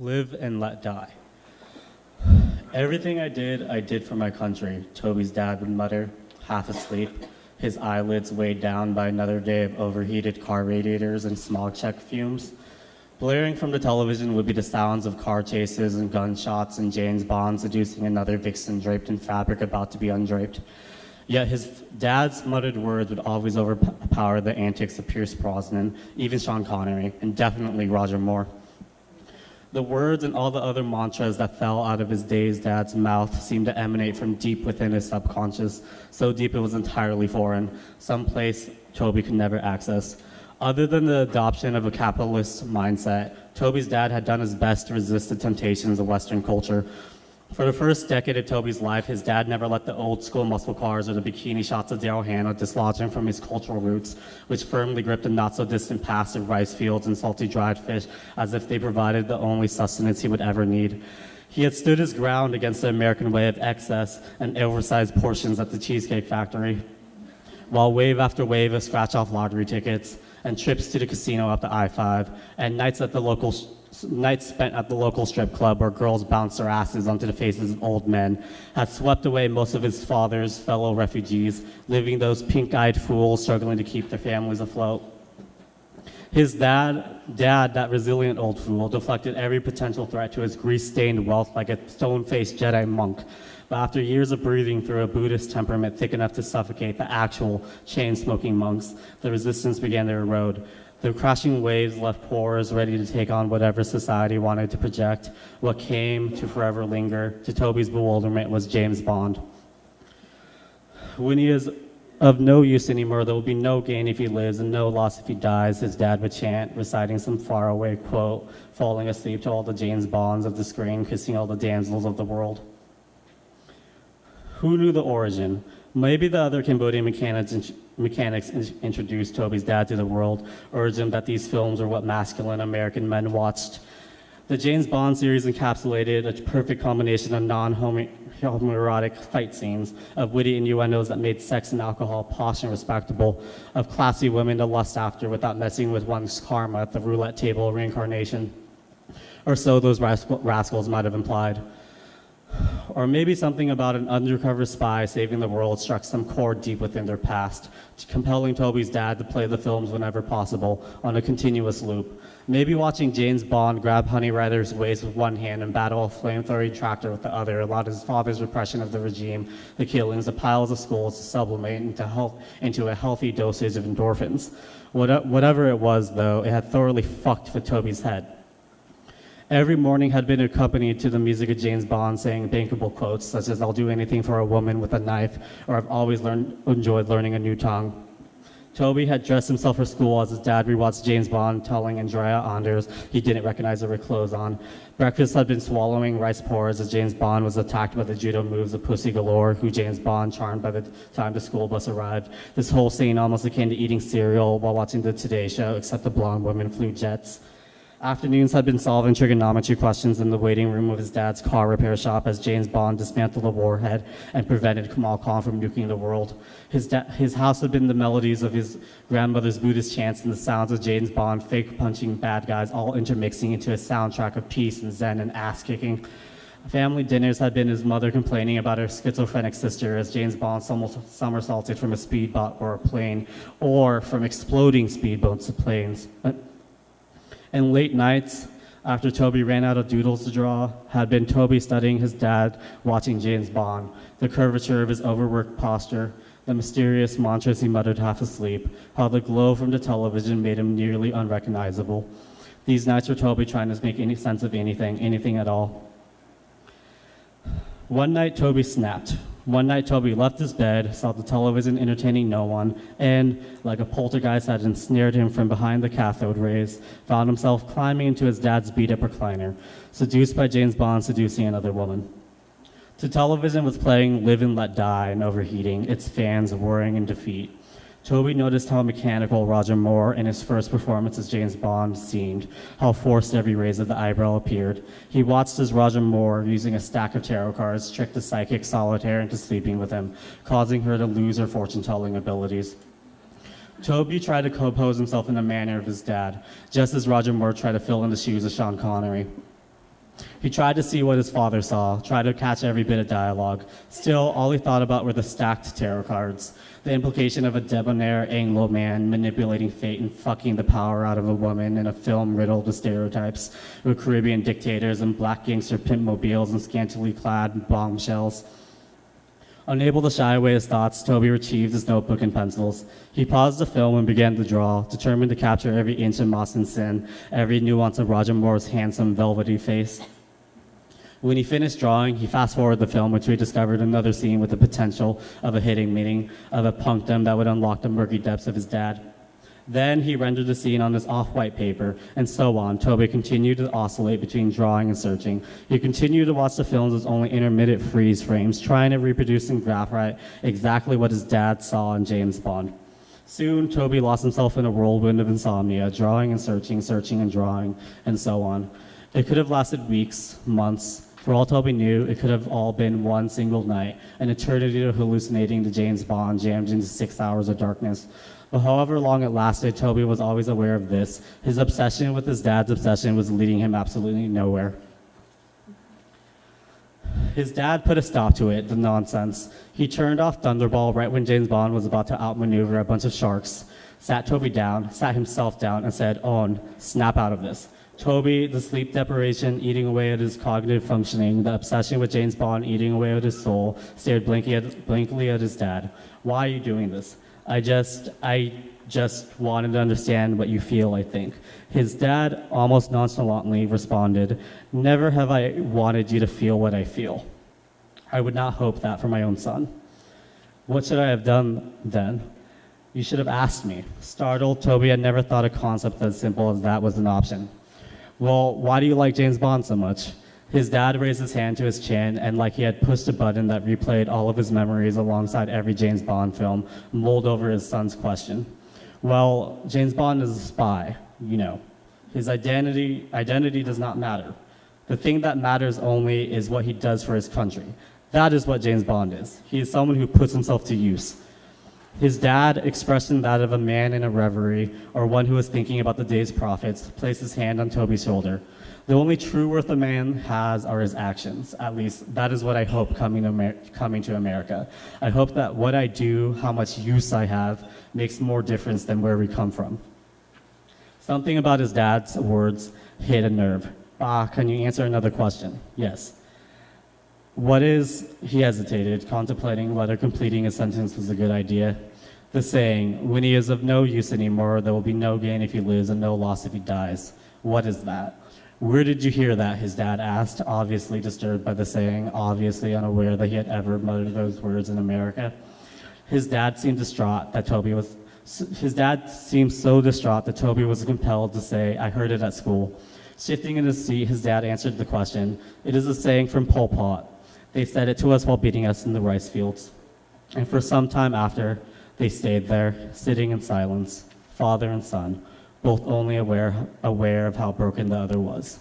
Live and let die. Everything I did for my country, Toby's dad would mutter, half asleep, his eyelids weighed down by another day of overheated car radiators and smog check fumes. Blaring from the television would be the sounds of car chases and gunshots and James Bond seducing another vixen draped in fabric about to be undraped. Yet his dad's muttered words would always overpower the antics of Pierce Brosnan, even Sean Connery, and definitely Roger Moore. The words and all the other mantras that fell out of his dazed dad's mouth seemed to emanate from deep within his subconscious, so deep it was entirely foreign, someplace Toby could never access. Other than the adoption of a capitalist mindset, Toby's dad had done his best to resist the temptations of Western culture. For the first decade of Toby's life, his dad never let the old school muscle cars or the bikini shots of Daryl Hannah dislodge him from his cultural roots, which firmly gripped the not so distant past of rice fields and salty dried fish as if they provided the only sustenance he would ever need. He had stood his ground against the American way of excess and oversized portions at the Cheesecake Factory, while wave after wave of scratch-off lottery tickets and trips to the casino up the I-5 and nights spent at the local strip club where girls bounced their asses onto the faces of old men had swept away most of his father's fellow refugees, leaving those pink-eyed fools struggling to keep their families afloat. His dad, that resilient old fool, deflected every potential threat to his grease-stained wealth like a stone-faced Jedi monk. But after years of breathing through a Buddhist temperament thick enough to suffocate the actual chain-smoking monks, the resistance began to erode. The crashing waves left pores ready to take on whatever society wanted to project. What came to forever linger, to Toby's bewilderment, was James Bond. When he is of no use anymore, there will be no gain if he lives and no loss if he dies, his dad would chant, reciting some faraway quote, falling asleep to all the James Bonds of the screen, kissing all the damsels of the world. Who knew the origin? Maybe the other Cambodian mechanics introduced Toby's dad to the world, urged him that these films were what masculine American men watched. The James Bond series encapsulated a perfect combination of non-homoerotic fight scenes, of witty innuendos that made sex and alcohol posh and respectable, of classy women to lust after without messing with one's karma at the roulette table of reincarnation. Or so those rascals might have implied. Or maybe something about an undercover spy saving the world struck some chord deep within their past, compelling Toby's dad to play the films whenever possible, on a continuous loop. Maybe watching James Bond grab Honey Rider's waist with one hand and battle a flamethrowing tractor with the other allowed his father's repression of the regime, the killings, the piles of skulls to sublimate into a healthy dosage of endorphins. Whatever it was, though, it had thoroughly fucked with Toby's head. Every morning had been accompanied to the music of James Bond saying bankable quotes such as, "I'll do anything for a woman with a knife," or "I've always enjoyed learning a new tongue." Toby had dressed himself for school as his dad rewatched James Bond telling Andrea Anders he didn't recognize her with clothes on. Breakfast had been swallowing rice porridge as James Bond was attacked by the judo moves of Pussy Galore, who James Bond charmed by the time the school bus arrived. This whole scene almost akin to eating cereal while watching the Today Show, except the blonde woman flew jets. Afternoons had been solving trigonometry questions in the waiting room of his dad's car repair shop as James Bond dismantled a warhead and prevented Kamal Khan from nuking the world. His house had been the melodies of his grandmother's Buddhist chants and the sounds of James Bond fake punching bad guys all intermixing into a soundtrack of peace and zen and ass-kicking. Family dinners had been his mother complaining about her schizophrenic sister as James Bond somersaulted from a speedboat or a plane, or from exploding speedboats to planes. And late nights, after Toby ran out of doodles to draw, had been Toby studying his dad, watching James Bond, the curvature of his overworked posture, the mysterious mantras he muttered half asleep, how the glow from the television made him nearly unrecognizable. These nights were Toby trying to make any sense of anything at all. One night, Toby snapped. One night, Toby left his bed, saw the television entertaining no one, and, like a poltergeist that ensnared him from behind the cathode rays, found himself climbing into his dad's beat-up recliner, seduced by James Bond seducing another woman. The television was playing Live and Let Die and overheating, its fans whirring in defeat. Toby noticed how mechanical Roger Moore in his first performance as James Bond seemed, how forced every raise of the eyebrow appeared. He watched as Roger Moore, using a stack of tarot cards, tricked the psychic Solitaire into sleeping with him, causing her to lose her fortune-telling abilities. Toby tried to compose himself in the manner of his dad, just as Roger Moore tried to fill in the shoes of Sean Connery. He tried to see what his father saw, tried to catch every bit of dialogue. Still, all he thought about were the stacked tarot cards, the implication of a debonair Anglo man manipulating fate and fucking the power out of a woman in a film riddled with stereotypes, with Caribbean dictators and black gangster pimp mobiles and scantily clad bombshells. Unable to shy away his thoughts, Toby retrieved his notebook and pencils. He paused the film and began to draw, determined to capture every inch of Mawson's sin, every nuance of Roger Moore's handsome, velvety face. When he finished drawing, he fast-forwarded the film, which we discovered another scene with the potential of a hidden meaning, of a punctum that would unlock the murky depths of his dad. Then he rendered the scene on his off-white paper, and so on. Toby continued to oscillate between drawing and searching. He continued to watch the films as only intermittent freeze frames, trying to reproduce and graph right exactly what his dad saw in James Bond. Soon, Toby lost himself in a whirlwind of insomnia, drawing and searching, searching and drawing, and so on. It could have lasted weeks, months. For all Toby knew, it could have all been one single night, an eternity of hallucinating to James Bond jammed into 6 hours of darkness. But however long it lasted, Toby was always aware of this. His obsession with his dad's obsession was leading him absolutely nowhere. His dad put a stop to it, the nonsense. He turned off Thunderball right when James Bond was about to outmaneuver a bunch of sharks, sat Toby down, sat himself down, and said, "Owen, snap out of this." Toby, the sleep deprivation eating away at his cognitive functioning, the obsession with James Bond eating away at his soul, stared blankly at his dad. "Why are you doing this?" I just wanted to understand what you feel, I think." His dad almost nonchalantly responded, "Never have I wanted you to feel what I feel. I would not hope that for my own son." "What should I have done then?" "You should have asked me." Startled, Toby had never thought a concept as simple as that was an option. "Well, why do you like James Bond so much?" His dad raised his hand to his chin, and like he had pushed a button that replayed all of his memories alongside every James Bond film, mulled over his son's question. "Well, James Bond is a spy, you know. His identity does not matter. The thing that matters only is what he does for his country. That is what James Bond is. He is someone who puts himself to use." His dad, expressing that of a man in a reverie or one who is thinking about the day's profits, placed his hand on Toby's shoulder. "The only true worth a man has are his actions. At least, that is what I hope coming to America. I hope that what I do, how much use I have, makes more difference than where we come from." Something about his dad's words hit a nerve. Can you answer another question?" "Yes." "What is," he hesitated, contemplating whether completing his sentence was a good idea. "The saying, when he is of no use anymore, there will be no gain if he lives and no loss if he dies. What is that?" "Where did you hear that?" his dad asked, obviously disturbed by the saying, obviously unaware that he had ever muttered those words in America. His dad seemed so distraught that Toby was compelled to say, "I heard it at school." Shifting in his seat, his dad answered the question. "It is a saying from Pol Pot. They said it to us while beating us in the rice fields." And for some time after, they stayed there, sitting in silence, father and son, both only aware of how broken the other was.